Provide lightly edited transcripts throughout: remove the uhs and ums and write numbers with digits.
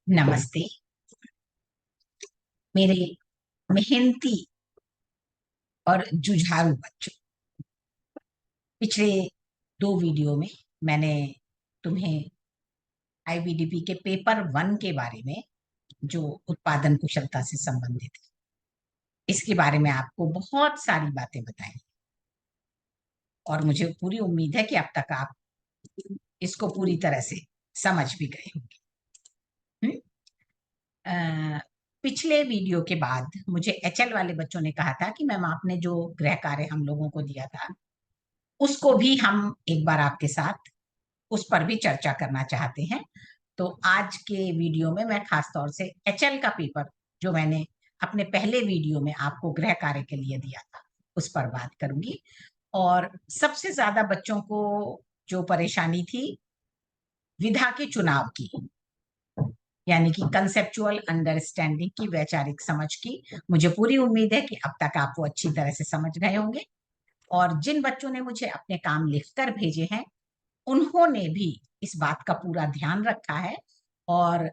नमस्ते मेरे मेहनती और जुझारू बच्चों। पिछले 2 वीडियो में मैंने तुम्हें आईबीडीपी के पेपर 1 के बारे में, जो उत्पादन कुशलता से संबंधित है, इसके बारे में आपको बहुत सारी बातें बताई और मुझे पूरी उम्मीद है कि अब तक आप इसको पूरी तरह से समझ भी गए होंगे। हम्म? अ, पिछले वीडियो के बाद मुझे एचएल वाले बच्चों ने कहा था कि मैम आपने जो गृह कार्य हम लोगों को दिया था उसको भी हम एक बार आपके साथ उस पर भी चर्चा करना चाहते हैं। तो आज के वीडियो में मैं खास तौर से एचएल का पेपर, जो मैंने अपने पहले वीडियो में आपको गृह कार्य के लिए दिया था, उस पर बात करूंगी। और सबसे ज्यादा बच्चों को जो परेशानी थी विधा के चुनाव की, यानी कि कंसेप्चुअल अंडरस्टैंडिंग की, वैचारिक समझ की, मुझे पूरी उम्मीद है कि अब तक आप वो अच्छी तरह से समझ गए होंगे। और जिन बच्चों ने मुझे अपने काम लिखकर भेजे हैं उन्होंने भी इस बात का पूरा ध्यान रखा है और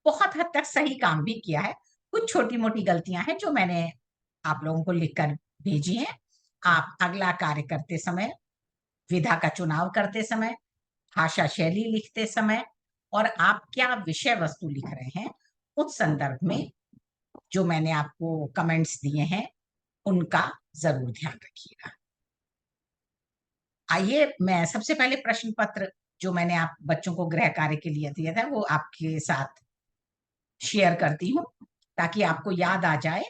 बहुत हद तक सही काम भी किया है। कुछ छोटी मोटी गलतियां हैं जो मैंने आप लोगों को लिखकर भेजी हैं। आप अगला कार्य करते समय, विधा का चुनाव करते समय, भाषा शैली लिखते समय और आप क्या विषय वस्तु लिख रहे हैं उस संदर्भ में जो मैंने आपको कमेंट्स दिए हैं उनका जरूर ध्यान रखिएगा। आइए मैं सबसे पहले प्रश्न पत्र जो मैंने आप बच्चों को गृह कार्य के लिए दिया था वो आपके साथ शेयर करती हूँ ताकि आपको याद आ जाए।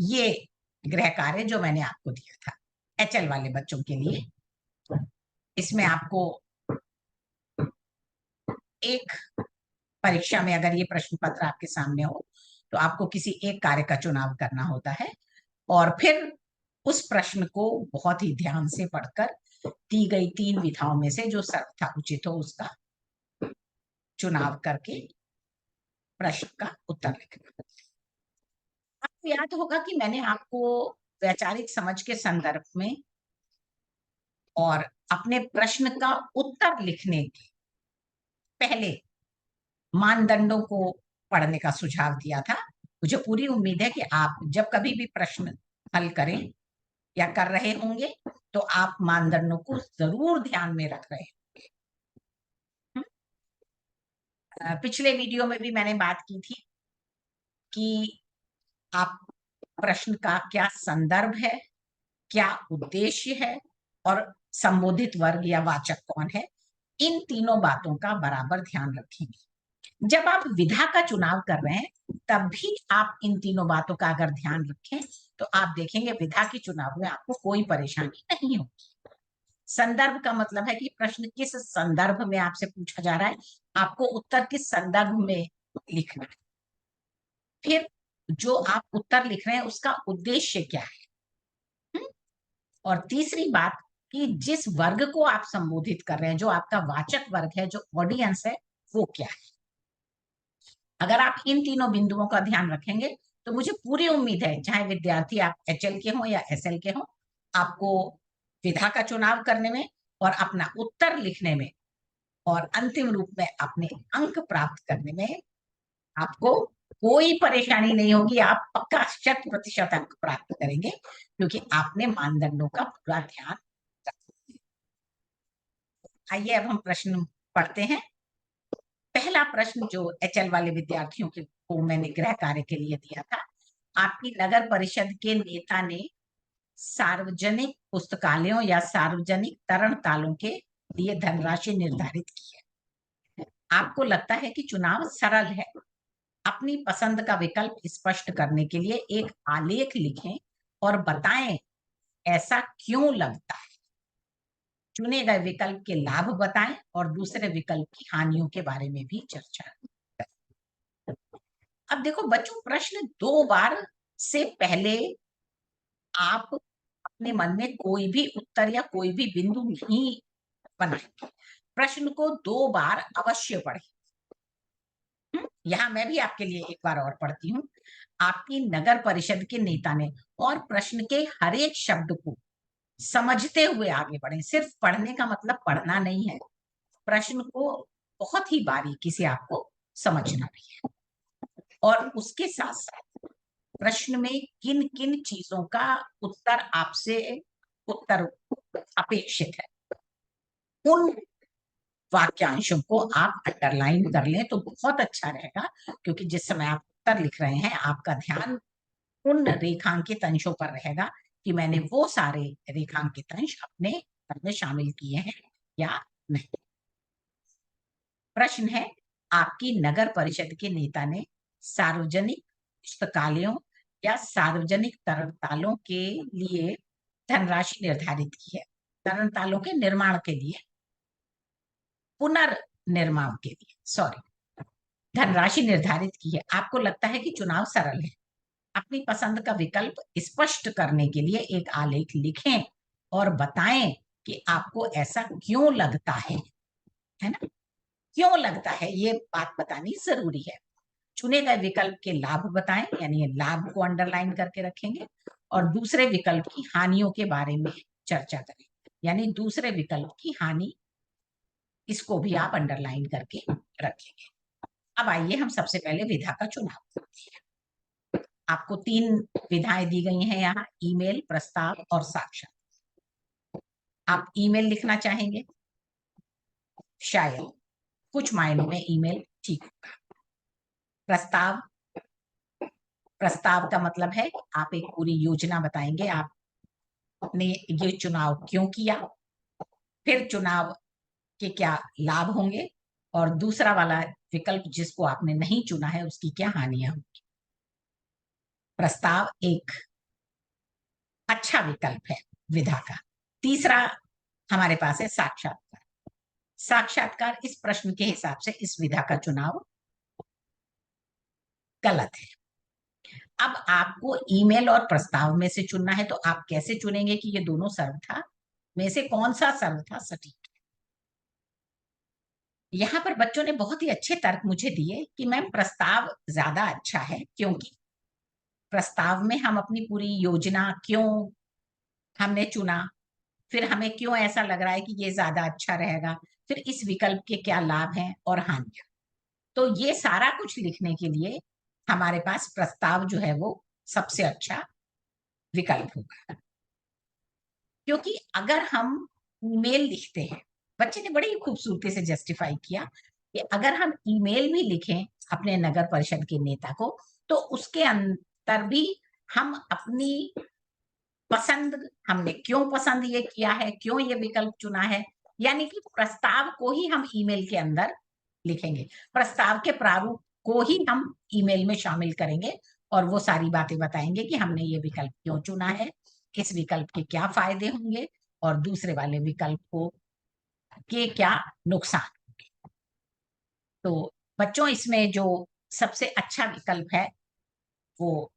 ये गृह कार्य जो मैंने आपको दिया था एचएल वाले बच्चों के लिए, इसमें आपको एक परीक्षा में अगर ये प्रश्न पत्र आपके सामने हो तो आपको किसी एक कार्य का चुनाव करना होता है और फिर उस प्रश्न को बहुत ही ध्यान से पढ़कर दी गई 3 विधाओं में से जो सर्वथा उचित हो उसका चुनाव करके प्रश्न का उत्तर लिखना। आपको याद होगा कि मैंने आपको वैचारिक समझ के संदर्भ में और अपने प्रश्न का उत्तर लिखने के पहले मानदंडों को पढ़ने का सुझाव दिया था। मुझे पूरी उम्मीद है कि आप जब कभी भी प्रश्न हल करें या कर रहे होंगे तो आप मानदंडों को जरूर ध्यान में रख रहे हैं। पिछले वीडियो में भी मैंने बात की थी कि आप प्रश्न का क्या संदर्भ है, क्या उद्देश्य है और संबोधित वर्ग या वाचक कौन है, इन तीनों बातों का बराबर ध्यान रखेंगे। जब आप विधा का चुनाव कर रहे हैं तब भी आप इन तीनों बातों का अगर ध्यान रखें तो आप देखेंगे विधा के चुनाव में आपको कोई परेशानी नहीं होगी। संदर्भ का मतलब है कि प्रश्न किस संदर्भ में आपसे पूछा जा रहा है, आपको उत्तर किस संदर्भ में लिखना है। फिर जो आप उत्तर लिख रहे हैं उसका उद्देश्य क्या है। और तीसरी बात कि जिस वर्ग को आप संबोधित कर रहे हैं, जो आपका वाचक वर्ग है, जो ऑडियंस है, वो क्या है। अगर आप इन तीनों बिंदुओं का ध्यान रखेंगे तो मुझे पूरी उम्मीद है चाहे विद्यार्थी आप एचएल के हों या एसएल के हों, आपको विधा का चुनाव करने में और अपना उत्तर लिखने में और अंतिम रूप में अपने अंक प्राप्त करने में आपको कोई परेशानी नहीं होगी। आप पक्का 100% अंक प्राप्त करेंगे क्योंकि आपने मानदंडों का पूरा ध्यान रखा। आइए अब हम प्रश्न पढ़ते हैं। पहला प्रश्न जो एचएल वाले विद्यार्थियों को मैंने गृह कार्य के लिए दिया था, आपकी नगर परिषद के नेता ने सार्वजनिक पुस्तकालयों या सार्वजनिक तरणतालों के लिए धनराशि निर्धारित की है। आपको लगता है कि चुनाव सरल है। अपनी पसंद का विकल्प स्पष्ट करने के लिए एक आलेख लिखें और बताएं ऐसा क्यों लगता है। चुने गए विकल्प के लाभ बताएं और दूसरे विकल्प की हानियों के बारे में भी चर्चा करें। अब देखो बच्चों, प्रश्न 2 बार से पहले आप अपने मन में कोई भी उत्तर या कोई भी बिंदु नहीं बनाएंगे। प्रश्न को 2 बार अवश्य पढ़ें। यहाँ मैं भी आपके लिए एक बार और पढ़ती हूँ। आपकी नगर परिषद के नेता ने, और प्रश्न के हर एक शब्द को समझते हुए आगे बढ़े। सिर्फ पढ़ने का मतलब पढ़ना नहीं है, प्रश्न को बहुत ही बारीकी से आपको समझना भी है, और उसके साथ साथ प्रश्न में किन किन चीजों का उत्तर अपेक्षित है, उन वाक्यांशों को आप अंडरलाइन कर लें तो बहुत अच्छा रहेगा, क्योंकि जिस समय आप उत्तर लिख रहे हैं आपका ध्यान उन रेखांकित अंशों पर रहेगा कि मैंने वो सारे रेखांकित अंश अपने उत्तर में शामिल किए हैं या नहीं। प्रश्न है, आपकी नगर परिषद के नेता ने सार्वजनिक पुस्तकालयों या सार्वजनिक तरणतालों के लिए धनराशि निर्धारित की है। तरणतालों के निर्माण के लिए, पुनर्निर्माण के लिए, सॉरी, धनराशि निर्धारित की है। आपको लगता है कि चुनाव सरल है। अपनी पसंद का विकल्प स्पष्ट करने के लिए एक आलेख लिखें और बताएं कि आपको ऐसा क्यों लगता है ना? क्यों लगता है, ये बात बतानी जरूरी है। चुने गए विकल्प के लाभ बताएं, यानी लाभ को अंडरलाइन करके रखेंगे, और दूसरे विकल्प की हानियों के बारे में चर्चा करें, यानी दूसरे विकल्प की हानि, इसको भी आप अंडरलाइन करके रखेंगे। अब आइए हम सबसे पहले विधा का चुनाव करते हैं। आपको 3 विधाएं दी गई हैं यहाँ, ईमेल, प्रस्ताव और साक्षात्कार। आप ईमेल लिखना चाहेंगे, शायद कुछ मायनों में ईमेल ठीक होगा। प्रस्ताव का मतलब है कि आप एक पूरी योजना बताएंगे, आपने ये चुनाव क्यों किया, फिर चुनाव के क्या लाभ होंगे, और दूसरा वाला विकल्प जिसको आपने नहीं चुना है उसकी क्या हानियां होंगी। प्रस्ताव एक अच्छा विकल्प है विधा का। तीसरा हमारे पास है साक्षात्कार। साक्षात्कार इस प्रश्न के हिसाब से इस विधा का चुनाव गलत है। अब आपको ईमेल और प्रस्ताव में से चुनना है, तो आप कैसे चुनेंगे कि ये दोनों सर्वथा में से कौन सा सर्वथा सटीक है? यहाँ पर बच्चों ने बहुत ही अच्छे तर्क मुझे दिए कि मैम प्रस्ताव ज्यादा अच्छा है, क्योंकि प्रस्ताव में हम अपनी पूरी योजना क्यों हमने चुना, फिर हमें क्यों ऐसा लग रहा है कि ये ज्यादा अच्छा रहेगा, फिर इस विकल्प के क्या लाभ हैं और हानियां, तो ये सारा कुछ लिखने के लिए हमारे पास प्रस्ताव जो है वो सबसे अच्छा विकल्प होगा। क्योंकि अगर हम ईमेल लिखते हैं, बच्चे ने बड़ी खूबसूरती से जस्टिफाई किया कि अगर हम ईमेल भी लिखें अपने नगर परिषद के नेता को, तो उसके अंदर भी हम अपनी पसंद, हमने क्यों पसंद ये किया है, क्यों ये विकल्प चुना है, यानी कि प्रस्ताव को ही हम ईमेल के अंदर लिखेंगे, प्रस्ताव के प्रारूप को ही हम ईमेल में शामिल करेंगे, और वो सारी बातें बताएंगे कि हमने ये विकल्प क्यों चुना है, इस विकल्प के क्या फायदे होंगे, और दूसरे वाले विकल्प को के क्या नुकसान होंगे। तो बच्चों, इसमें जो सबसे अच्छा विकल्प है वो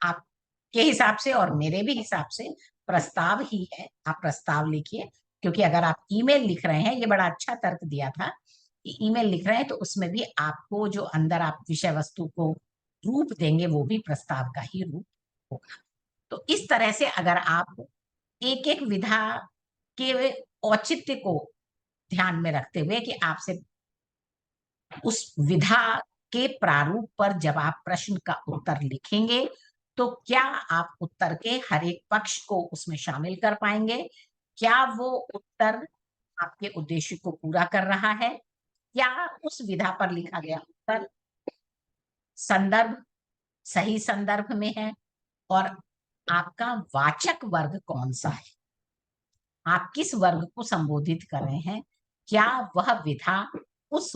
आपके हिसाब से और मेरे भी हिसाब से प्रस्ताव ही है। आप प्रस्ताव लिखिए, क्योंकि अगर आप ईमेल लिख रहे हैं, ये बड़ा अच्छा तर्क दिया था कि ईमेल लिख रहे हैं तो उसमें भी आपको जो अंदर आप विषय वस्तु को रूप देंगे वो भी प्रस्ताव का ही रूप होगा। तो इस तरह से अगर आप एक एक विधा के औचित्य को ध्यान में रखते हुए कि आपसे उस विधा के प्रारूप पर जब आप प्रश्न का उत्तर लिखेंगे तो क्या आप उत्तर के हर एक पक्ष को उसमें शामिल कर पाएंगे, क्या वो उत्तर आपके उद्देश्य को पूरा कर रहा है, क्या उस विधा पर लिखा गया उत्तर संदर्भ सही संदर्भ में है, और आपका वाचक वर्ग कौन सा है, आप किस वर्ग को संबोधित कर रहे हैं, क्या वह विधा उस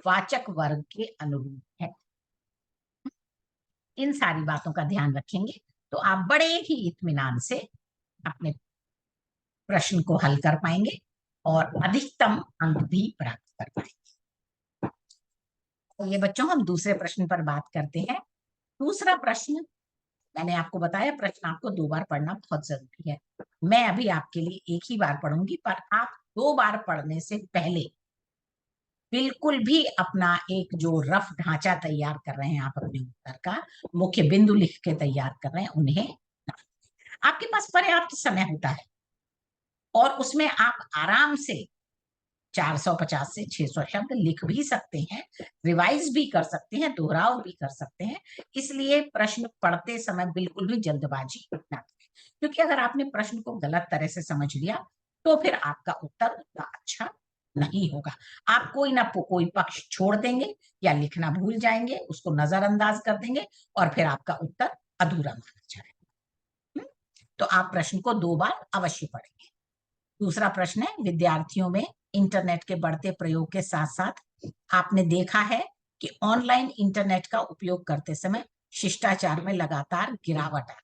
वाचक वर्ग के अनुरूप है। इन सारी बातों का ध्यान रखेंगे तो आप बड़े ही इत्मीनान से अपने प्रश्न को हल कर पाएंगे और अधिकतम अंक भी प्राप्त कर पाएंगे। तो ये बच्चों, हम दूसरे प्रश्न पर बात करते हैं। दूसरा प्रश्न, मैंने आपको बताया प्रश्न आपको 2 बार पढ़ना बहुत जरूरी है। मैं अभी आपके लिए एक ही बार पढ़ूंगी, पर आप 2 बार पढ़ने से पहले बिल्कुल भी अपना एक जो रफ ढांचा तैयार कर रहे हैं, आप अपने उत्तर का मुख्य बिंदु लिख के तैयार कर रहे हैं, उन्हें आपके पास पर्याप्त समय होता है और उसमें आप आराम से 450 से 600 शब्द लिख भी सकते हैं, रिवाइज भी कर सकते हैं, दोहराव भी कर सकते हैं। इसलिए प्रश्न पढ़ते समय बिल्कुल भी जल्दबाजी ना करें, क्योंकि अगर आपने प्रश्न को गलत तरह से समझ लिया तो फिर आपका उत्तर उतना अच्छा नहीं होगा। आप कोई ना कोई पक्ष छोड़ देंगे या लिखना भूल जाएंगे, उसको नजरअंदाज कर देंगे और फिर आपका उत्तर अधूरा माना जाएगा। तो आप प्रश्न को 2 बार अवश्य पढ़ेंगे। दूसरा प्रश्न है, विद्यार्थियों में इंटरनेट के बढ़ते प्रयोग के साथ साथ आपने देखा है कि ऑनलाइन इंटरनेट का उपयोग करते समय शिष्टाचार में लगातार गिरावट आई।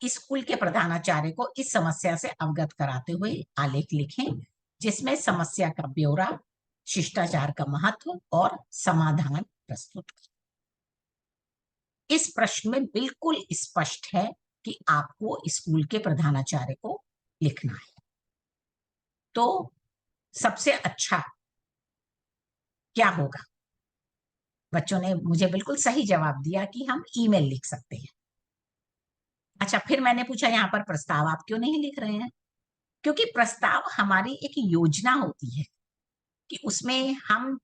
स्कूल के प्रधानाचार्य को इस समस्या से अवगत कराते हुए आलेख लिखें, जिसमें समस्या का ब्यौरा, शिष्टाचार का महत्व और समाधान प्रस्तुत करें। इस प्रश्न में बिल्कुल स्पष्ट है कि आपको स्कूल के प्रधानाचार्य को लिखना है। तो सबसे अच्छा क्या होगा? बच्चों ने मुझे बिल्कुल सही जवाब दिया कि हम ईमेल लिख सकते हैं। अच्छा, फिर मैंने पूछा यहाँ पर प्रस्ताव आप क्यों नहीं लिख रहे हैं? क्योंकि प्रस्ताव हमारी एक योजना होती है कि उसमें हम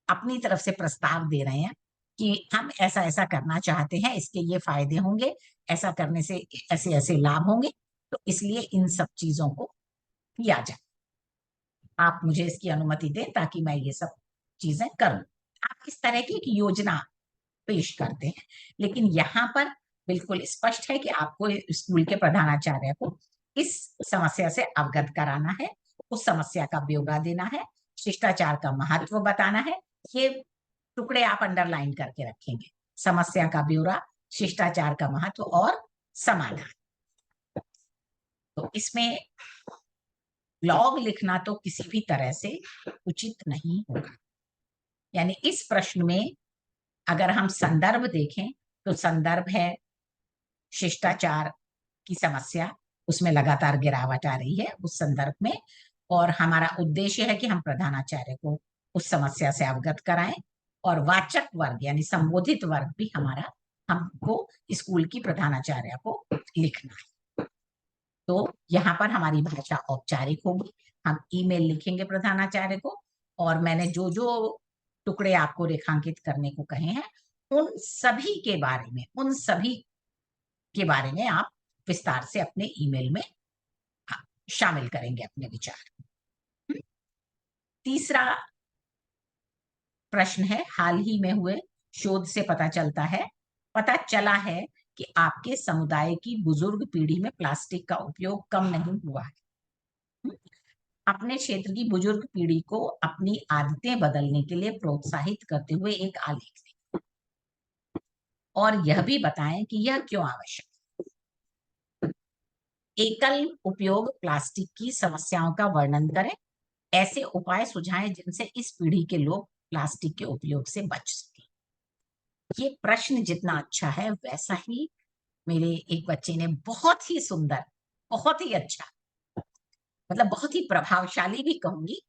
अपनी तरफ से प्रस्ताव दे रहे हैं कि हम ऐसा-ऐसा करना चाहते हैं, इसके ये फायदे होंगे, ऐसा करने से ऐसे-ऐसे लाभ होंगे, तो इसलिए इन सब चीज़ों को किया जाए। आप मुझे इसकी अनुमति दें ताकि मैं ये सब चीज़ें करूँ। आप इस तरह की एक योजना पेश करते हैं, लेकिन यहाँ पर बिल्कुल स्पष्ट है कि आपको स्कूल के प्रधानाचार्य को इस समस्या से अवगत कराना है, उस समस्या का ब्यौरा देना है, शिष्टाचार का महत्व बताना है। ये टुकड़े आप अंडरलाइन करके रखेंगे, समस्या का ब्यौरा, शिष्टाचार का महत्व और समाधान। तो इसमें लॉग लिखना तो किसी भी तरह से उचित नहीं होगा। यानी इस प्रश्न में अगर हम संदर्भ देखें तो संदर्भ है शिष्टाचार की समस्या, उसमें लगातार गिरावट आ रही है उस संदर्भ में, और हमारा उद्देश्य है कि हम प्रधानाचार्य को उस समस्या से अवगत कराएं, और वाचक वर्ग यानी संबोधित वर्ग भी हमारा हमको स्कूल की प्रधानाचार्य को लिखना है। तो यहाँ पर हमारी भाषा औपचारिक होगी, हम ईमेल लिखेंगे प्रधानाचार्य को, और मैंने जो जो टुकड़े आपको रेखांकित करने को कहे हैं उन सभी के बारे में आप विस्तार से अपने ईमेल में शामिल करेंगे अपने विचार। तीसरा प्रश्न है, हाल ही में हुए शोध से पता चला है कि आपके समुदाय की बुजुर्ग पीढ़ी में प्लास्टिक का उपयोग कम नहीं हुआ है। अपने क्षेत्र की बुजुर्ग पीढ़ी को अपनी आदतें बदलने के लिए प्रोत्साहित करते हुए एक आलेख लिखें और यह भी बताएं कि यह क्यों आवश्यक है। एकल उपयोग प्लास्टिक की समस्याओं का वर्णन करें, ऐसे उपाय सुझाएं जिनसे इस पीढ़ी के लोग प्लास्टिक के उपयोग से बच सकें। ये प्रश्न जितना अच्छा है वैसा ही मेरे एक बच्चे ने बहुत ही सुंदर, बहुत ही अच्छा, मतलब बहुत ही प्रभावशाली भी कहूंगी,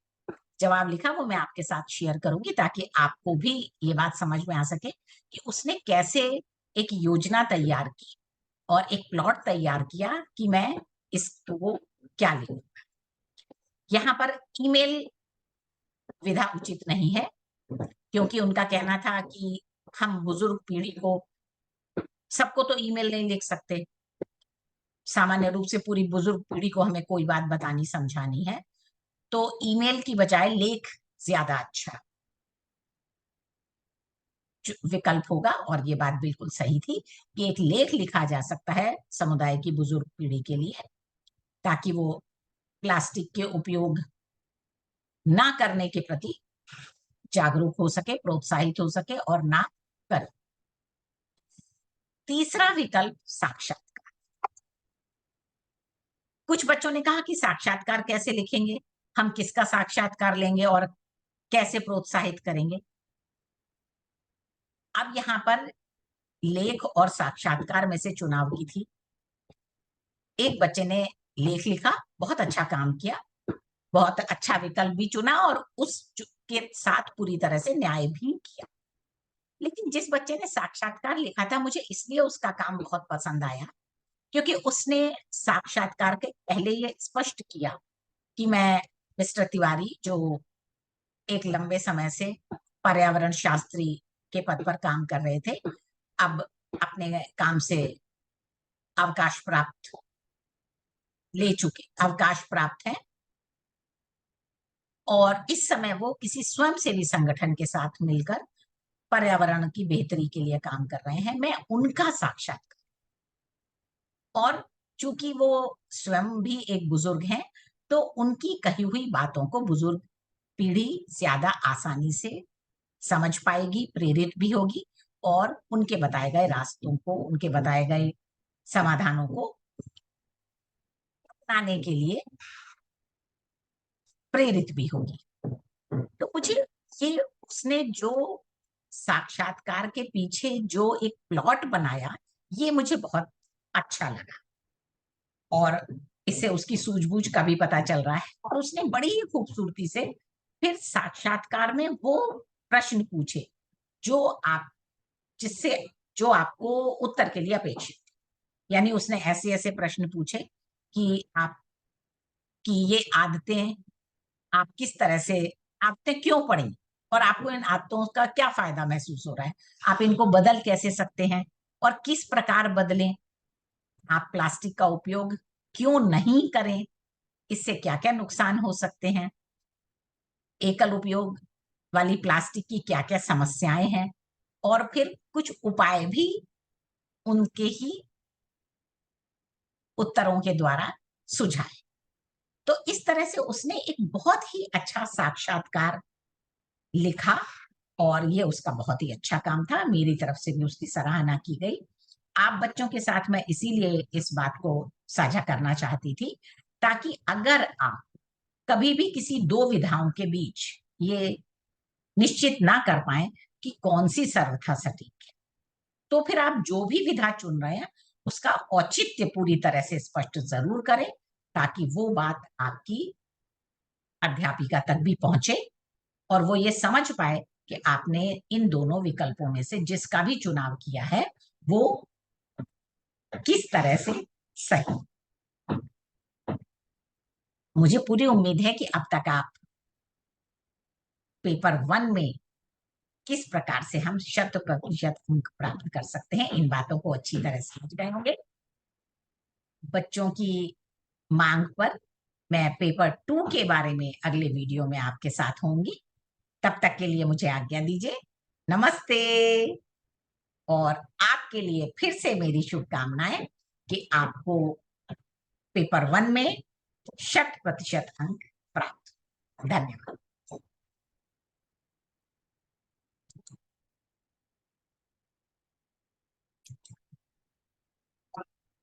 जवाब लिखा, वो मैं आपके साथ शेयर करूंगी ताकि आपको भी ये बात समझ में आ सके कि उसने कैसे एक योजना तैयार की और एक प्लॉट तैयार किया कि मैं इसको क्या लिखूं। यहाँ पर ईमेल विधा उचित नहीं है, क्योंकि उनका कहना था कि हम बुजुर्ग पीढ़ी को सबको तो ईमेल नहीं लिख सकते, सामान्य रूप से पूरी बुजुर्ग पीढ़ी को हमें कोई बात बतानी समझानी है, तो ईमेल की बजाय लेख ज्यादा अच्छा विकल्प होगा। और ये बात बिल्कुल सही थी कि एक लेख लिखा जा सकता है समुदाय की बुजुर्ग पीढ़ी के लिए, ताकि वो प्लास्टिक के उपयोग ना करने के प्रति जागरूक हो सके, प्रोत्साहित हो सके और ना करे। तीसरा विकल्प साक्षात्कार। कुछ बच्चों ने कहा कि साक्षात्कार कैसे लिखेंगे, हम किसका साक्षात्कार लेंगे और कैसे प्रोत्साहित करेंगे। अब यहाँ पर लेख और साक्षात्कार में से चुनाव की थी। एक बच्चे ने लेख लिखा, बहुत अच्छा काम किया, बहुत अच्छा विकल्प भी चुना और उसके साथ पूरी तरह से न्याय भी किया। लेकिन जिस बच्चे ने साक्षात्कार लिखा था, मुझे इसलिए उसका काम बहुत पसंद आया क्योंकि उसने साक्षात्कार के पहले ये स्पष्ट किया कि मैं मिस्टर तिवारी जो एक लंबे समय से पर्यावरण शास्त्री के पद पर काम कर रहे थे, अब अपने काम से अवकाश प्राप्त है और इस समय वो किसी स्वयंसेवी संगठन के साथ मिलकर पर्यावरण की बेहतरी के लिए काम कर रहे हैं। मैं उनका साक्षात्कार, और चूंकि वो स्वयं भी एक बुजुर्ग हैं, तो उनकी कही हुई बातों को बुजुर्ग पीढ़ी ज्यादा आसानी से समझ पाएगी, प्रेरित भी होगी और उनके बताए गए रास्तों को, उनके बताए गए समाधानों को अपनाने के लिए प्रेरित भी होगी। तो मुझे ये उसने जो साक्षात्कार के पीछे जो एक प्लॉट बनाया, ये मुझे बहुत अच्छा लगा और इससे उसकी सूझबूझ का भी पता चल रहा है। और उसने बड़ी ही खूबसूरती से फिर साक्षात्कार में वो प्रश्न पूछे जो आप जिससे जो आपको उत्तर के लिए अपेक्षित, यानी उसने ऐसे ऐसे प्रश्न पूछे कि आपकी ये आदतें, आप किस तरह से आदतें क्यों पड़ी और आपको इन आदतों का क्या फायदा महसूस हो रहा है, आप इनको बदल कैसे सकते हैं और किस प्रकार बदलें, आप प्लास्टिक का उपयोग क्यों नहीं करें, इससे क्या क्या नुकसान हो सकते हैं, एकल उपयोग वाली प्लास्टिक की क्या क्या समस्याएं हैं, और फिर कुछ उपाय भी उनके ही उत्तरों के द्वारा सुझाए। तो इस तरह से उसने एक बहुत ही अच्छा साक्षात्कार लिखा और ये उसका बहुत ही अच्छा काम था, मेरी तरफ से भी उसकी सराहना की गई। आप बच्चों के साथ मैं इसीलिए इस बात को साझा करना चाहती थी, ताकि अगर आप कभी भी किसी दो विधाओं के बीच ये निश्चित ना कर पाए कि कौन सी सर्वथा सटीक है, तो फिर आप जो भी विधा चुन रहे हैं उसका औचित्य पूरी तरह से स्पष्ट जरूर करें, ताकि वो बात आपकी अध्यापिका तक भी पहुंचे और वो ये समझ पाए कि आपने इन दोनों विकल्पों में से जिसका भी चुनाव किया है वो किस तरह से सही। मुझे पूरी उम्मीद है कि अब तक आप पेपर 1 में किस प्रकार से हम 100% अंक प्राप्त कर सकते हैं, इन बातों को अच्छी तरह समझ गए होंगे। बच्चों की मांग पर मैं पेपर 2 के बारे में अगले वीडियो में आपके साथ होंगी। तब तक के लिए मुझे आज्ञा दीजिए। नमस्ते। और आपके लिए फिर से मेरी शुभकामनाएं कि आपको पेपर 1 में 100% अंक प्राप्त। धन्यवाद।